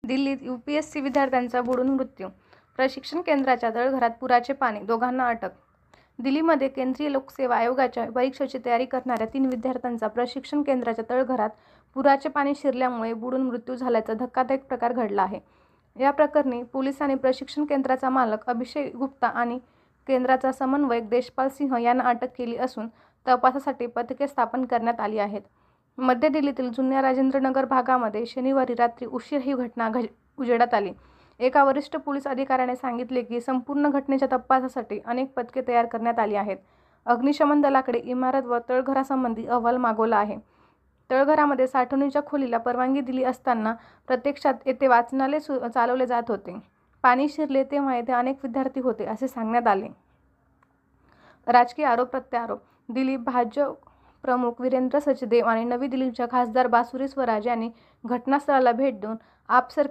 दिल्लीत UPSC विद्यार्थ्यांचा बुडून मृत्यू. प्रशिक्षण केंद्राच्या तळघरात पुराचे पाणी, दोघांना अटक. दिल्लीमध्ये केंद्रीय लोकसेवा आयोगाच्या परीक्षेची तयारी करणाऱ्या 3 विद्यार्थ्यांचा प्रशिक्षण केंद्राच्या तळघरात पुराचे पाणी शिरल्यामुळे बुडून मृत्यू झाल्याचा धक्कादायक प्रकार घडला आहे. या प्रकरणी पोलिसांनी प्रशिक्षण केंद्राचा मालक अभिषेक गुप्ता आणि केंद्राचा समन्वयक देशपाल सिंह यांना अटक केली असून तपासासाठी पथके स्थापन करण्यात आली आहेत. मध्य दिल्लीतील जुन्या राजेंद्रनगर भागामध्ये शनिवारी रात्री उशीर ही घटना उजेडात आली. एका वरिष्ठ पोलीस अधिकाऱ्याने सांगितले की संपूर्ण घटनेच्या तपासासाठी अनेक पथके तयार करण्यात आली आहेत. अग्निशमन दलाकडे इमारत व तळघरासंबंधी अहवाल मागवला आहे. तळघरामध्ये साठवणुकीच्या खोलीला परवानगी दिली असताना प्रत्यक्षात येथे वाचनालय चालवले जात होते. पाणी शिरले तेव्हा येथे अनेक विद्यार्थी होते असे सांगण्यात आले. राजकीय आरोप-प्रत्यारोप. दिल्ली भाजप प्रमुख वीरेंद्र सचदेव आणि नवी दिल्लीच्या खासदार बासुरी स्वराज यांनी घटनास्थळाला भेट देऊन आप सरकार